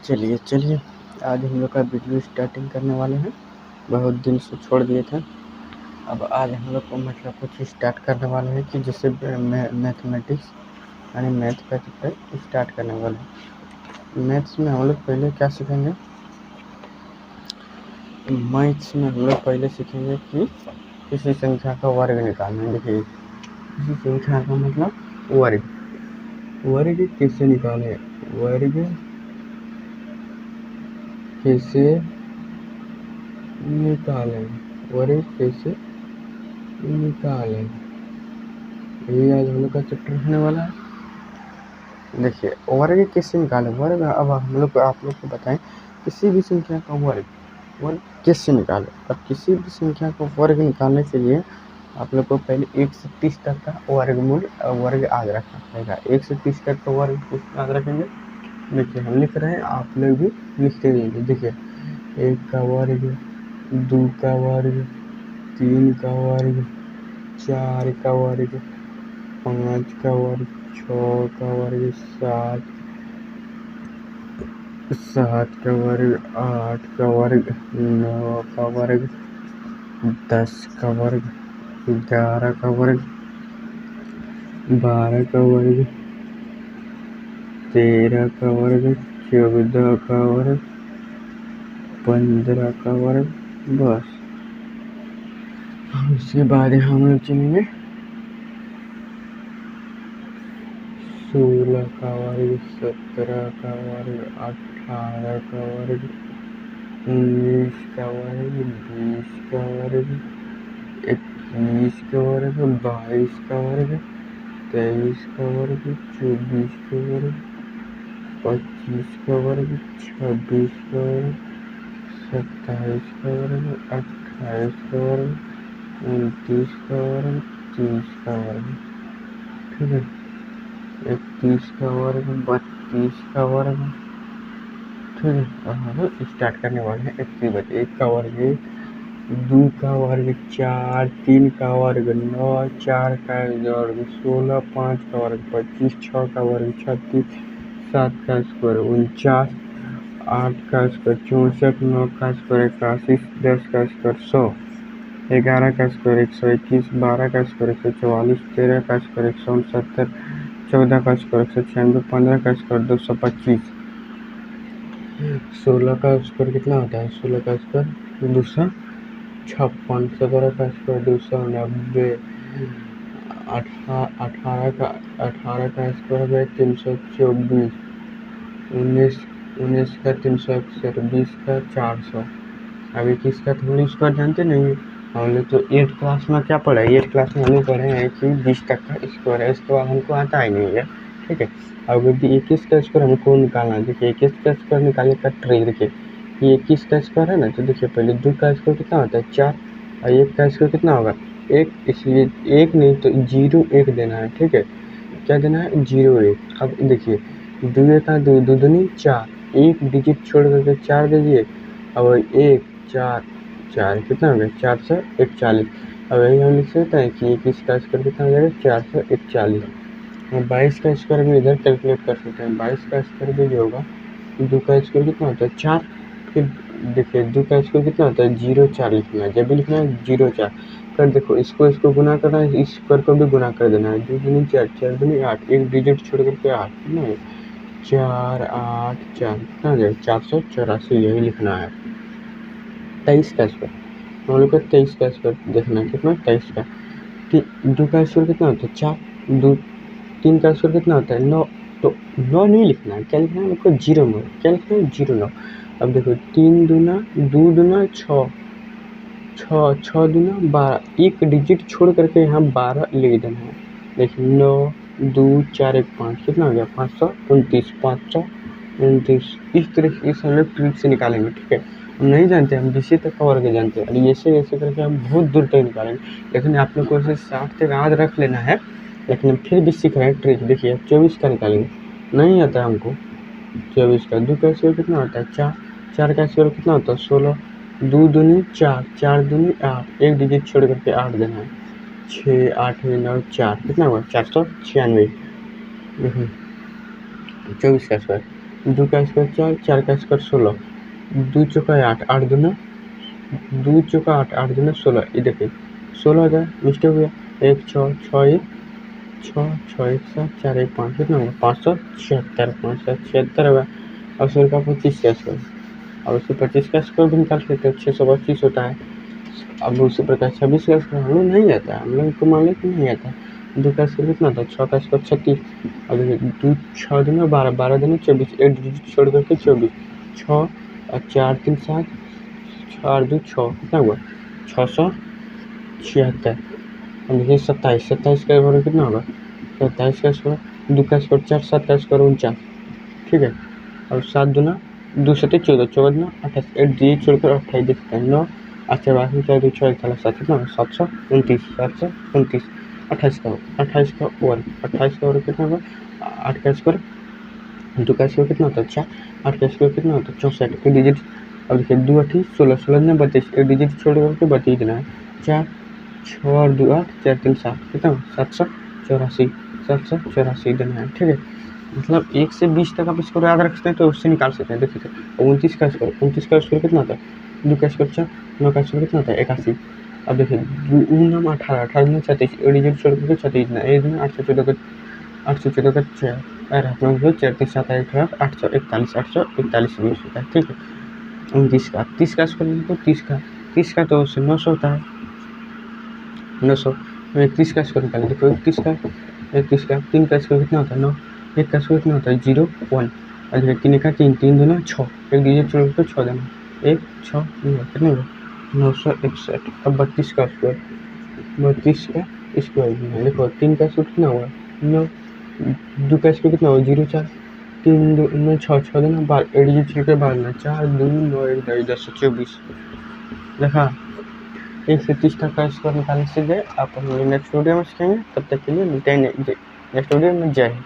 चलिए चलिए, आज हम लोग का वीडियो स्टार्टिंग करने वाले हैं। बहुत दिन से छोड़ दिए थे। अब आज हम लोग को मतलब कुछ स्टार्ट करने वाले हैं कि जैसे मैथमेटिक्स यानी मैथ का चैप्टर स्टार्ट करने वाले हैं। मैथ्स में हम लोग पहले क्या सीखेंगे? मैथ्स में हम लोग पहले सीखेंगे कि किसी संख्या का वर्ग निकालना। देखिए, किसी संख्या का मतलब वर्ग। वर्ग कैसे निकालें? वर्ग कैसे निकालें? वर्ग कैसे निकालें? यही आज हम लोग का चैप्टर होने वाला है। देखिए, वर्ग कैसे निकालें? वर्ग अब हम लोग आप लोग को बताएं, किसी भी संख्या का वर्ग कैसे निकालें। अब किसी भी संख्या का वर्ग निकालने के लिए आप लोग को पहले 1 से 30 तक का वर्गमूल वर्ग याद रखना पड़ेगा। 1 से 30 तक का वर्ग याद रखेंगे। देखिए, हम लिख रहे हैं, आप लोग भी लिखते जाइए। देखिए, 1 का वर्ग, 2 का वर्ग, 3 का वर्ग, 4 का वर्ग, 5 का वर्ग, 6 का वर्ग, 7 का वर्ग, 8 का वर्ग, 9 का वर्ग, 10 का वर्ग, 11 का वर्ग, 12 का वर्ग, 13 का वर्ग, 14 का वर्ग, 15 का वर्ग। बस, उसके बाद हम लोग चलेंगे 16 का वर्ग, 17 का वर्ग, 18 का वर्ग, 19 का वर्ग, 20 का वर्ग, 21 का वर्ग, 22 का वर्ग, 23 का वर्ग, 24 का वर्ग, 25 का वर्ग, 26 का वर्ग, 27 का वर्ग, 28 का वर्ग, 29 का वर्ग, 30 का वर्ग। ठीक है, 31 का वर्ग, 32 का वर्ग। ठीक है, अब हम स्टार्ट करने वाले हैं 1 से बचे। 1 का वर्ग 1, 2 का वर्ग 4, 3 का वर्ग 9, 4 का वर्ग 16, 5 का वर्ग 25, 6 का वर्ग 36, 7 का स्क्वायर 49, 8 का स्क्वायर 64, 9 का स्क्वायर 81, 10 का स्क्वायर 100, 11 का स्क्वायर 121, 12 का स्क्वायर 144, 13 का स्क्वायर 169, 14 का स्क्वायर 196, 15 का स्क्वायर 225, 16 का स्क्वायर कितना होता है? 16 का स्क्वायर 256, 17 का स्क्वायर 290, 18 का स्क्वायर है 324, 19 का 361, 20 का 400। अब 21 का तो हम लोग स्क्वायर जानते नहीं है। हम लोग तो 8 क्लास में क्या पढ़ा है? 8 क्लास में हम लोग पढ़े हैं कि 20 तक का स्क्वायर है। इसके बाद हमको आता ही नहीं है। ठीक है, अब 21 का स्क्वायर हमको निकालना है। देखिए, 21 का स्क्वायर निकालने का ट्रिक देखिए, ये 21 का स्क्वायर है ना, तो देखिए पहले 2 का स्क्वायर कितना होता है? 4, और 1 का स्क्वायर कितना होगा? 1, इसलिए 1 नहीं तो 0 1 देना है। ठीक है, क्या देना है? 0 1। अब देखिए, 2 का 2, 2 दूनी 4, 1 डिजिट छोड़ करके 4 दे दिए। अब 1 4 4 कितना हो गया? 441। अब यही हम लिख सकते हैं कि 21 का स्क्वायर कितना हो जाएगा? 441। और 22 का स्क्वायर भी इधर कैलकुलेट कर सकते हैं। 22 का स्क्वायर भी जो होगा, 2 का स्क्वायर कितना होता है? 4। फिर देखिए, 2 का स्क्वायर कितना होता है? 0 4 लिखना है। जब भी लिखना है 0 4 कर, देखो इसको गुना करना है, इस स्क्वायर को भी गुना कर देना है। 2 दूनी 4, 4 दूनी 8, 1 डिजिट छोड़ करके 8 कितना है? 4 8 4 कितना हो जाएगा? 484। यही लिखना है। 23 का स्क्वायर हम लोग को 23 का स्क्वायर देखना है कितना? 23 का। 2 का स्क्वायर कितना होता है? 4। 3 का स्क्वायर कितना होता है? 9। तो 9 नहीं लिखना है, क्या लिखना है हमको? 0 9। क्या लिखना है? 0 9। अब देखो, 3 दूना 2 दूना 6, 6 दूना 12, 1 डिजिट छोड़ करके यहाँ 12 लिख देना है। देखिए, 9 2 4 1 5 कितना हो गया? 529, 529। इस तरह से इस हम लोग ट्रिक से निकालेंगे। ठीक है, हम नहीं जानते, हम बीसी तक का वर्ग जानते हैं, और ऐसे ऐसे करके हम बहुत दूर तक निकालेंगे। लेकिन आप लोग को इसे 60 तक याद रख लेना है। लेकिन हम फिर भी सीख रहे हैं ट्रिक। देखिए, 24 का निकालेंगे, नहीं आता है हमको 24 का। 2 का स्क्वायर कितना होता है? 4। 4 का स्क्वायर कितना होता है? 16। 2 दूनी 4, 4 दूनी 8, 1 डिजिट छोड़ करके 8 देना है। 6 8 9 4 कितना हुआ 496। देखो 24 का स्क्वायर, 2 का स्क्वायर 4, 4 का स्क्वायर 16, 2 चौका 8, 8 दूना 2 चौका 8, 8 दूना 16, ये देखिए 16 हो गया, मिस्टेक हो गया, 1 6 6 1 6 6 1 7 4 1 5 कितना होगा 576, 576 होगा। और 16 का 25 का स्क्वायर, अब उससे 25 का स्क्वायर भी निकाल सकते हैं, 625 होता है। अब उसी प्रकार 26 का स्क्वायर हम लोग नहीं आता है, हम लोग को मान लें कि नहीं आता है। 2 का स्क्वायर कितना था 6 का स्क्वायर 36, और देखिए 2 6 दूना 12, 12 दूना 24, एक डिजिट छोड़ करके 24, 6 और 4 3 7, 4 2 6 कितना हुआ 676। अब देखिए 27, 27 का स्क्वायर कितना होगा 27 का स्क्वायर, 2 का स्क्वायर 4, 7 का स्क्वायर 49, ठीक है। और 7 दूना 2 7 14, 14 दूना 28, एक डिजिट छोड़कर 28 देखते हैं 9, अच्छा बात में 4 2 6 41 7 कितना होगा 729, 729। 28 का 28 का वर्ग, 28 का वर्ग कितना होगा 8 का स्क्वायर, 2 का स्क्वायर कितना होता है 4, 8 का स्क्वायर कितना होता है 64, एक डिजिट। अब देखिए 2 8 16, 16 दूना 32, एक डिजिट छोड़ करके 32 देना है, 4 6 और 2 8, 4 3 7 कितना होगा 784, 784 देना है, ठीक है। मतलब 1 से 20 तक आप इसको याद रखते हैं तो उससे निकाल सकते हैं। देखिए 29 का स्क्वायर, 29 का स्क्वायर कितना होता है 2 का स्क्वायर 4, 9 का स्क्वायर कितना होता है 81। अब देखिए 2 18, 18 में 36, एक डिजिट छोड़ करके 36 देना है, 1 में 814 का 6 और अपना 4 3 7 8 841, 841 20 होता है, ठीक है। 29 का 30 का स्क्वायर तो 30 का तो 900 होता है, 900। 31 का स्क्वायर निकालें, देखो 31 का 3 का स्क्वायर कितना होता है 9, 1 का स्क्वायर कितना होता है 0 1, और देखिए 3 का 3, 3 दूना 6, एक डिजिट छोड़ कर 6 देना, 1 6 कितना होगा 961। अब 32 का स्क्वायर, 32 का स्क्वायर देखो 3 का स्क्वायर कितना होगा 9, 2 का स्क्वायर कितना होगा 0 4, 3 2 9 6 6 देना 12, एक डिजिट छोड़ कर 12 4 2 9 1 10 24। देखा 1 से 30 तक का स्क्वायर निकालने से गए आप हम लोग नेक्स्ट वीडियो में सीखेंगे। तब तक के लिए मिलते हैं नेक्स्ट वीडियो में। जय हिंद।